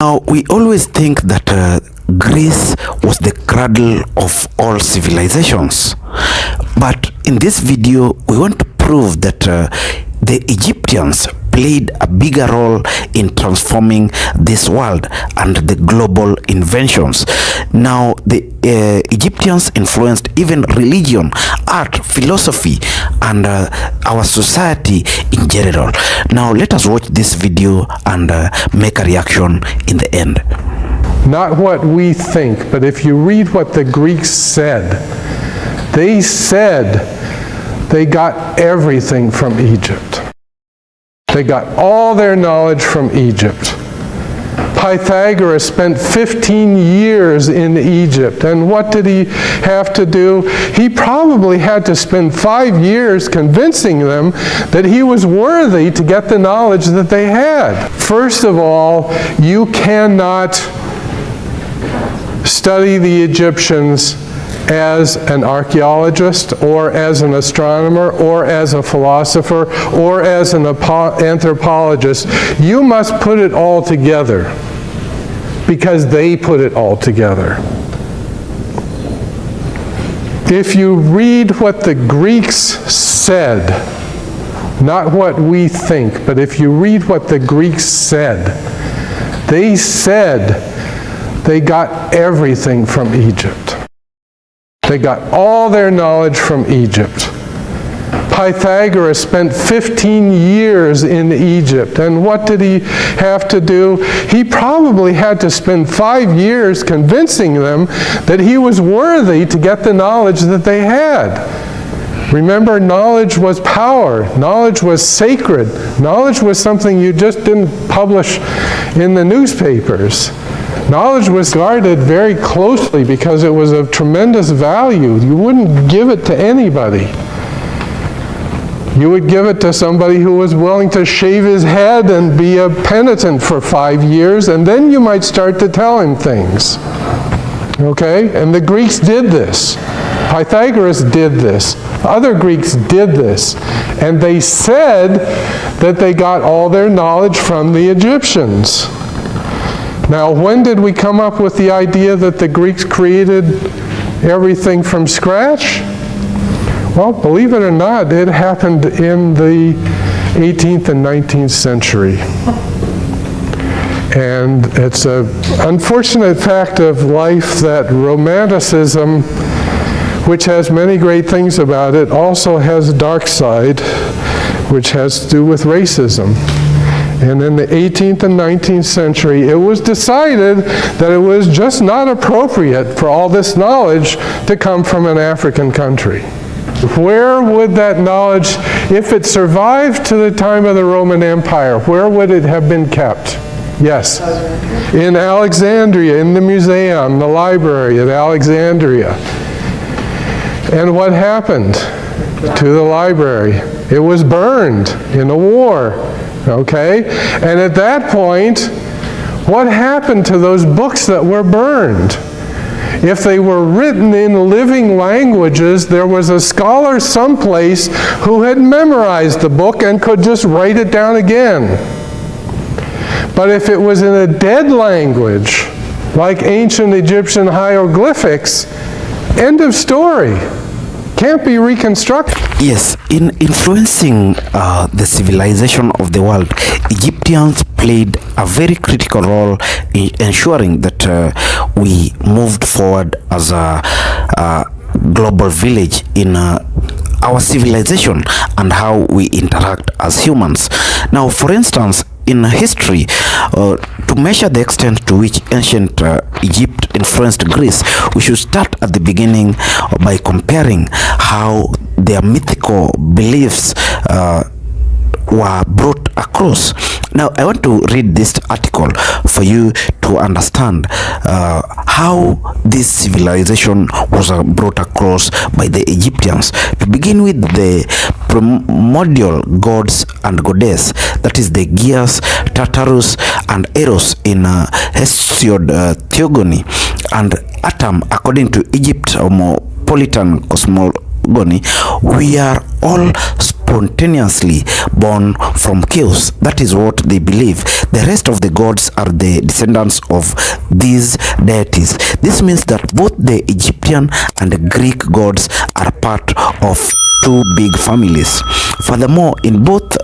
Now, we always think that Greece was the cradle of all civilizations. But in this video, we want to prove that the Egyptians played a bigger role in transforming this world and the global inventions. Now, the Egyptians influenced even religion, art, philosophy, and our society in general. Now, let us watch this video and make a reaction in the end. Not what we think, but if you read what the Greeks said they got everything from Egypt. They got all their knowledge from Egypt. Pythagoras spent 15 years in Egypt, and what did he have to do? He probably had to spend 5 years convincing them that he was worthy to get the knowledge that they had. First of all, you cannot study the Egyptians as an archaeologist, or as an astronomer, or as a philosopher, or as an anthropologist. You must put it all together, because they put it all together. If you read what the Greeks said, not what we think, but if you read what the Greeks said they got everything from Egypt. They got all their knowledge from Egypt. Pythagoras spent 15 years in Egypt, and what did he have to do? He probably had to spend 5 years convincing them that he was worthy to get the knowledge that they had. Remember, knowledge was power. Knowledge was sacred. Knowledge was something you just didn't publish in the newspapers. Knowledge was guarded very closely because it was of tremendous value. You wouldn't give it to anybody. You would give it to somebody who was willing to shave his head and be a penitent for 5 years, and then you might start to tell him things. Okay? And the Greeks did this. Pythagoras did this. Other Greeks did this. And they said that they got all their knowledge from the Egyptians. Now, when did we come up with the idea that the Greeks created everything from scratch? Well, believe it or not, it happened in the 18th and 19th century. And it's an unfortunate fact of life that Romanticism, which has many great things about it, also has a dark side, which has to do with racism. And in the 18th and 19th century, it was decided that it was just not appropriate for all this knowledge to come from an African country. Where would that knowledge, if it survived to the time of the Roman Empire, where would it have been kept? Yes. In Alexandria, in the museum, the library at Alexandria. And what happened to the library? It was burned in a war. Okay? And at that point, what happened to those books that were burned? If they were written in living languages, there was a scholar someplace who had memorized the book and could just write it down again. But if it was in a dead language, like ancient Egyptian hieroglyphics, end of story. Can't be reconstructed. Yes, in influencing the civilization of the world, Egyptians played a very critical role in ensuring that we moved forward as a global village in our civilization and how we interact as humans. Now, for instance, in history, to measure the extent to which ancient Egypt influenced Greece, we should start at the beginning by comparing how their mythical beliefs were brought across. Now, I want to read this article for you to understand how this civilization was brought across by the Egyptians. To begin with, the primordial gods and goddess, that is the Gears, Tartarus, and Eros in Hesiod theogony, and Atum according to Egypt Homopolitan cosmogony, we are all spontaneously born from chaos. That is what they believe. The rest of the gods are the descendants of these deities. This means that both the Egyptian and the Greek gods are part of two big families. Furthermore, in both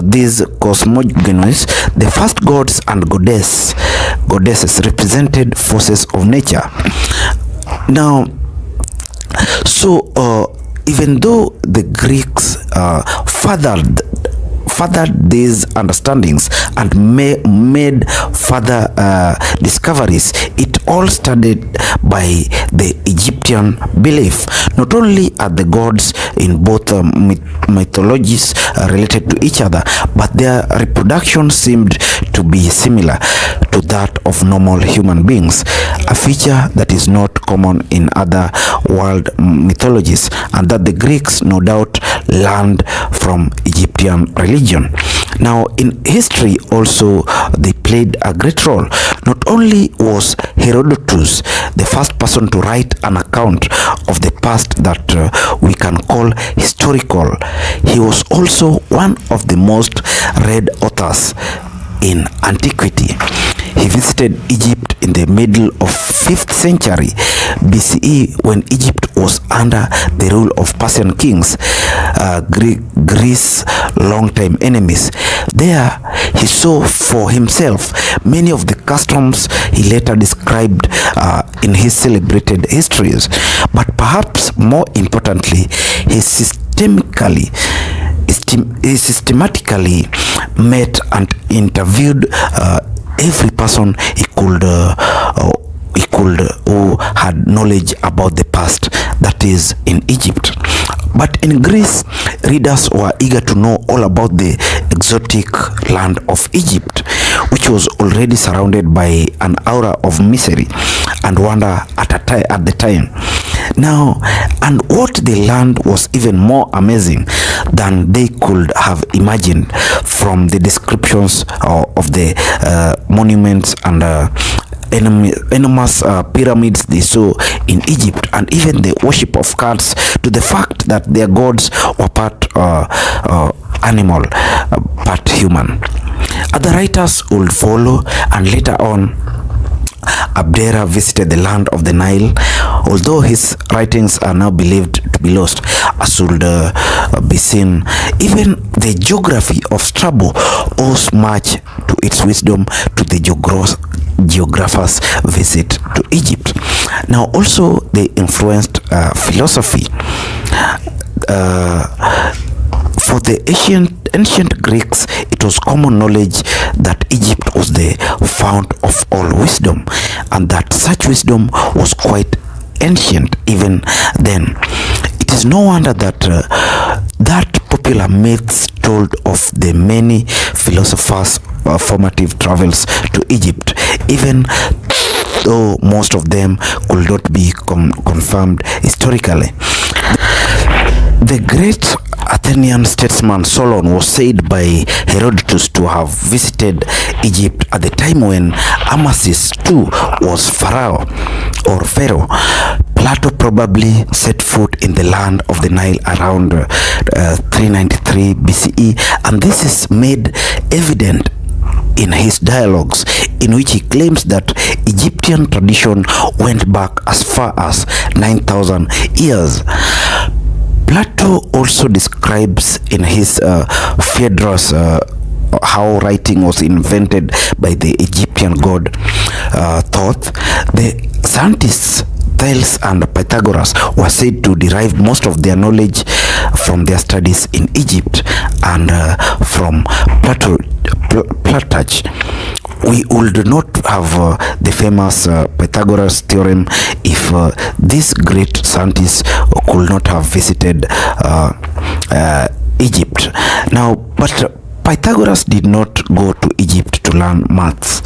these cosmogonies, the first gods and goddesses represented forces of nature. Now, so even though the Greeks fathered these understandings and made further discoveries, it all started by the Egyptian belief. Not only are the gods in both mythologies related to each other, but their reproduction seemed to be similar to that of normal human beings, a feature that is not common in other world mythologies, and that the Greeks no doubt learned from Egyptian religion. Now, in history also, they played a great role. Not only was Herodotus the first person to write an account of the past that we can call historical, he was also one of the most read authors in antiquity. He visited Egypt in the middle of 5th century BCE when Egypt was under the rule of Persian kings, Greece's longtime enemies. There he saw for himself many of the customs he later described in his celebrated histories. But perhaps more importantly, he systematically met and interviewed every person he could who had knowledge about the past, that is in Egypt. But in Greece, readers were eager to know all about the exotic land of Egypt, which was already surrounded by an aura of misery and wonder at the time. Now, and what they learned was even more amazing than they could have imagined from the descriptions of the monuments and enormous pyramids they saw in Egypt, and even the worship of cats, to the fact that their gods were part animal, part human. Other writers would follow, and later on Abdera visited the land of the Nile. Although his writings are now believed to be lost, as would be seen, even the geography of Strabo owes much to its wisdom to the geographers' visit to Egypt. Now also they influenced philosophy. For the ancient Greeks, it was common knowledge that Egypt was the fount of all wisdom, and that such wisdom was quite ancient even then. It is no wonder that that popular myths told of the many philosophers' formative travels to Egypt, even though most of them could not be confirmed historically. The great Athenian statesman Solon was said by Herodotus to have visited Egypt at the time when Amasis II was Pharaoh. Plato probably set foot in the land of the Nile around 393 BCE, and this is made evident in his dialogues, in which he claims that Egyptian tradition went back as far as 9,000 years. Plato also describes in his Phaedrus how writing was invented by the Egyptian god Thoth. The scientists Thales and Pythagoras were said to derive most of their knowledge from their studies in Egypt, and from Plutarch. We would not have the famous Pythagoras theorem if these great scientists could not have visited Egypt. Now, but Pythagoras did not go to Egypt to learn maths.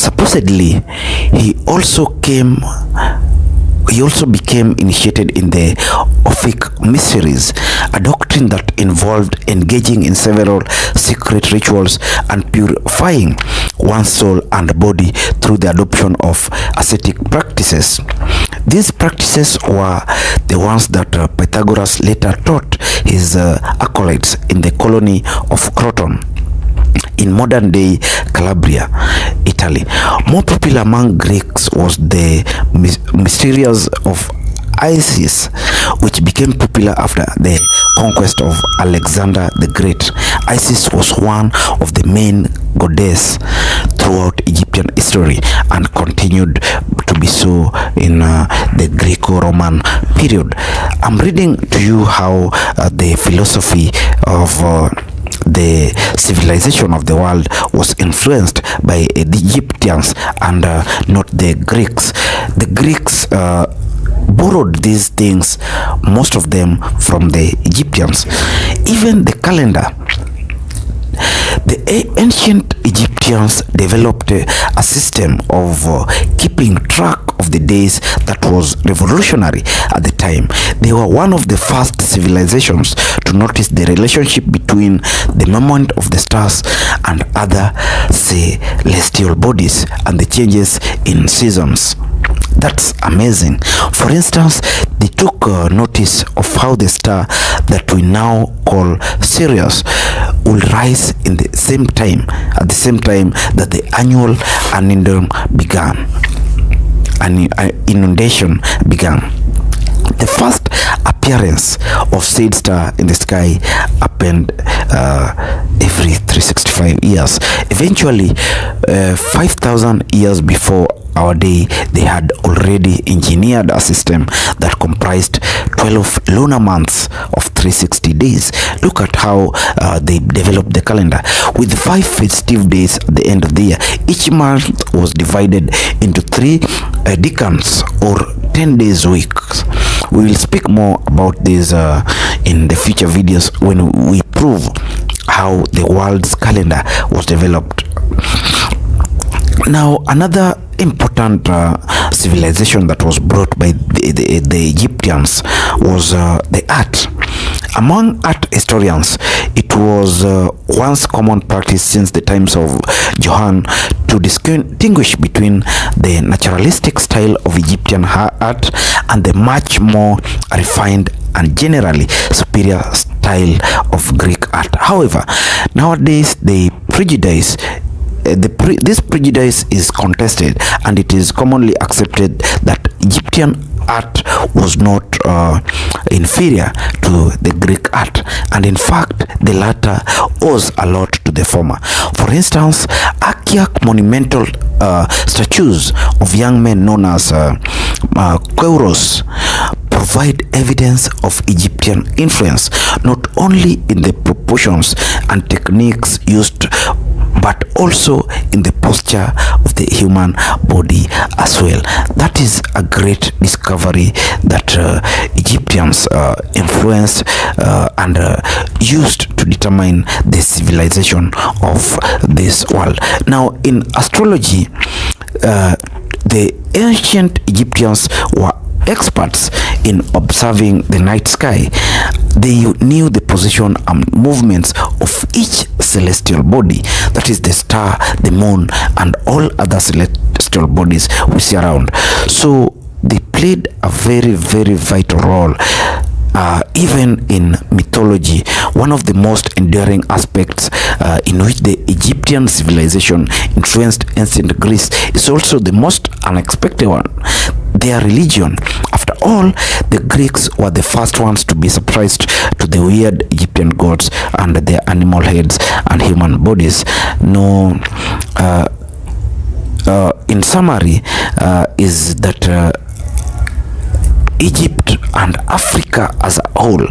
Supposedly, he also became initiated in the Ophic mysteries, a doctrine that involved engaging in several secret rituals and purifying one's soul and body through the adoption of ascetic practices. These practices were the ones that Pythagoras later taught his acolytes in the colony of Croton in modern-day Calabria, Italy. More popular among Greeks was the Mysteries of Isis, which became popular after the conquest of Alexander the Great. Isis was one of the main goddesses throughout Egyptian history and continued to be so in the Greco-Roman period. I'm reading to you how the philosophy of the civilization of the world was influenced by the Egyptians and not the Greeks. The Greeks borrowed these things, most of them from the Egyptians. Even the calendar. The ancient Egyptians developed a system of keeping track of the days that was revolutionary at the time. They were one of the first civilizations to notice the relationship between the movement of the stars and other celestial bodies and the changes in seasons. That's amazing. For instance, they took notice of how the star that we now call Sirius will rise in the same time, at the same time that the annual inundation began. The first appearance of said star in the sky happened every 365 years. Eventually, 5,000 years before our day, they had already engineered a system that comprised 12 lunar months of 360 days. Look at how they developed the calendar. With 5 festive days at the end of the year, each month was divided into 3 decans or 10 days weeks. We will speak more about this in the future videos when we prove how the world's calendar was developed. Now, another important civilization that was brought by the Egyptians was the art. Among art historians, it was once common practice since the times of Johann to distinguish between the naturalistic style of Egyptian art and the much more refined and generally superior style of Greek art. However, nowadays this prejudice is contested, and it is commonly accepted that Egyptian art was not inferior to the Greek art, and in fact the latter owes a lot to the former. For instance, archaic monumental statues of young men known as Kouros provide evidence of Egyptian influence not only in the proportions and techniques used but also in the posture of the human body as well. That is a great discovery that Egyptians influenced and used to determine the civilization of this world. Now, in astrology, the ancient Egyptians were experts in observing the night sky. They knew the position and movements of each celestial body, that is the star, the moon, and all other celestial bodies we see around. So they played a very, very vital role. Even in mythology, one of the most enduring aspects in which the Egyptian civilization influenced ancient Greece is also the most unexpected one: their religion. After all, the Greeks were the first ones to be surprised to the weird Egyptian gods and their animal heads and human bodies. In summary, is that Egypt and Africa as a whole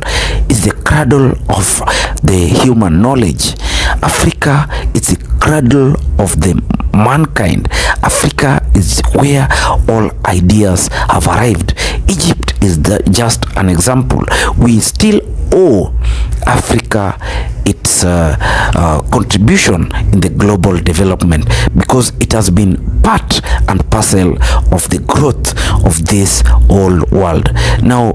is the cradle of the human knowledge. Africa is the cradle of the mankind. Africa is where all ideas have arrived. Egypt is just an example. We still owe Africa its contribution in the global development because it has been part and parcel of the growth of this whole world. Now,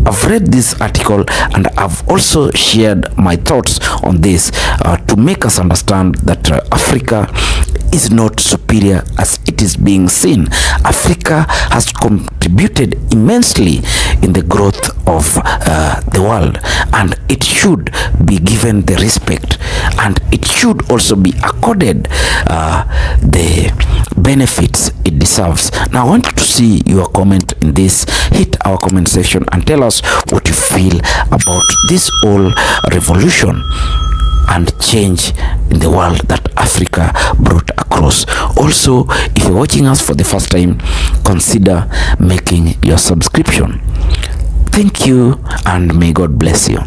I've read this article and I've also shared my thoughts on this to make us understand that Africa is not superior as it is being seen. Africa has contributed immensely in the growth of the world, and it should be given the respect, and it should also be accorded the benefits it deserves. Now I want to see your comment in this. Hit our comment section and tell us what you feel about this whole revolution and change in the world that Africa brought across. Also, if you're watching us for the first time, consider making your subscription. Thank you, and may God bless you.